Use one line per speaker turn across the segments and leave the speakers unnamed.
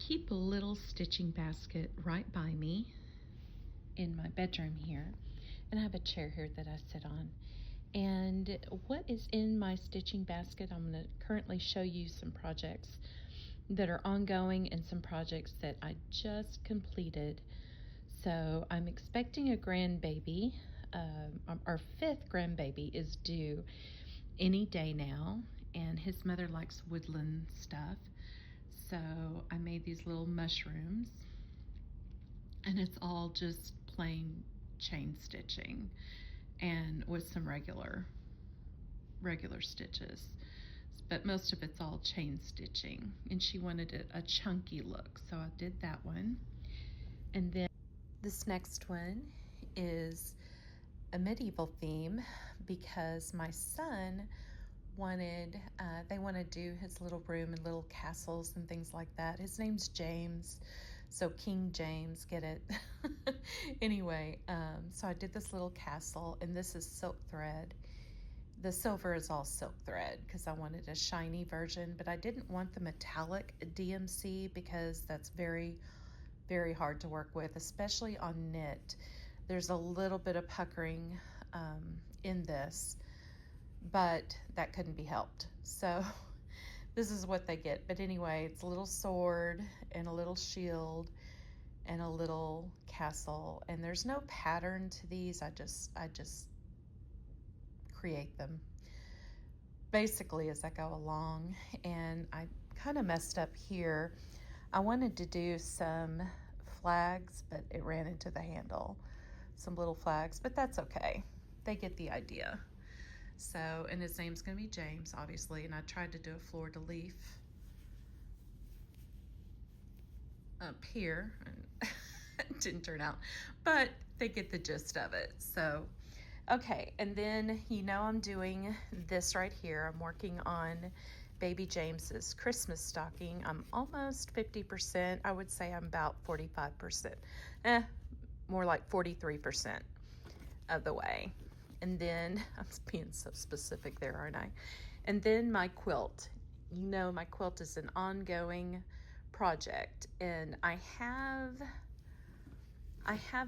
keep a little stitching basket right by me in my bedroom here, and I have a chair here that I sit on. And what is in my stitching basket, I'm going to currently show you some projects that are ongoing and some projects that I just completed. So I'm expecting a grandbaby. Our fifth grandbaby is due any day now, and his mother likes woodland stuff. So I made these little mushrooms, and it's all just plain chain stitching and with some regular stitches, but most of it's all chain stitching, and she wanted a chunky look, so I did that one. And then this next one is a medieval theme because my son wanted, they want to do his little room and little castles and things like that. His name's James, so King James, get it? Anyway, so I did this little castle, and this is silk thread. The silver is all silk thread because I wanted a shiny version, but I didn't want the metallic DMC because that's very, very hard to work with, especially on knit. There's a little bit of puckering in this, but that couldn't be helped. So this is what they get. But anyway, it's a little sword and a little shield and a little castle, and there's no pattern to these. I just create them basically as I go along. And I kind of messed up here. I wanted to do some flags, but it ran into the handle. Some little flags, but that's okay. They get the idea. So, and his name's going to be James, obviously, and I tried to do a fleur-de-lis up here, and it didn't turn out, but they get the gist of it. So, okay, and then I'm doing this right here. I'm working on baby James's Christmas stocking. I'm almost 50%. I would say I'm about 45%. More like 43% of the way. And then, I'm being so specific there, aren't I? And then my quilt. My quilt is an ongoing project, and I have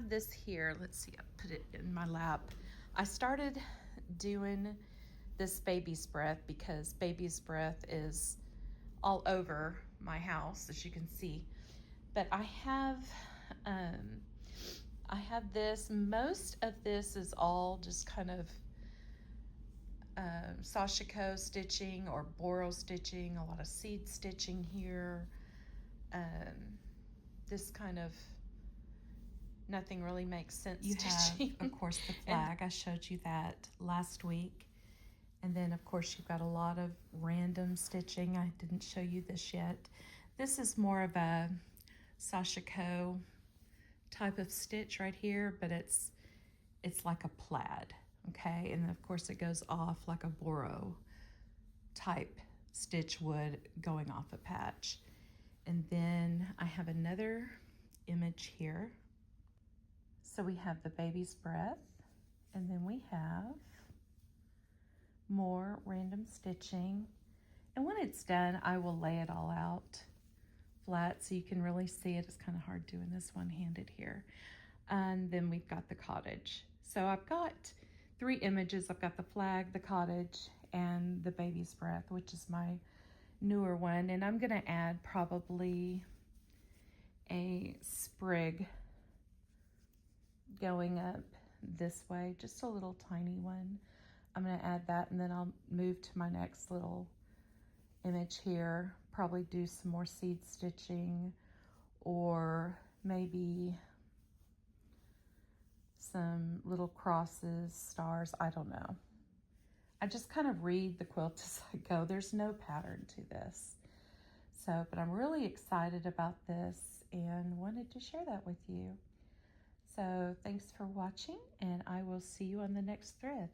this here. Let's see, I put it in my lap. I started doing this baby's breath because baby's breath is all over my house, as you can see. But I have this. Most of this is all just kind of sashiko stitching or boro stitching, a lot of seed stitching here. This kind of nothing really makes sense. You have, of course, the flag. I showed you that last week. And then, of course, you've got a lot of random stitching. I didn't show you this yet. This is more of a sashiko type of stitch right here, but it's like a plaid, okay? And of course it goes off like a boro type stitch would going off a patch. And then I have another image here. So we have the baby's breath, and then we have more random stitching. And when it's done, I will lay it all out flat so you can really see it. It's kind of hard doing this one-handed here. And then we've got the cottage. So I've got 3 images. I've got the flag, the cottage, and the baby's breath, which is my newer one. And I'm gonna add probably a sprig going up this way, just a little tiny one. I'm gonna add that, and then I'll move to my next little image here, probably do some more seed stitching or maybe some little crosses, stars, I don't know. I just kind of read the quilt as I go. There's no pattern to this. So, but I'm really excited about this and wanted to share that with you. So thanks for watching, and I will see you on the next thread.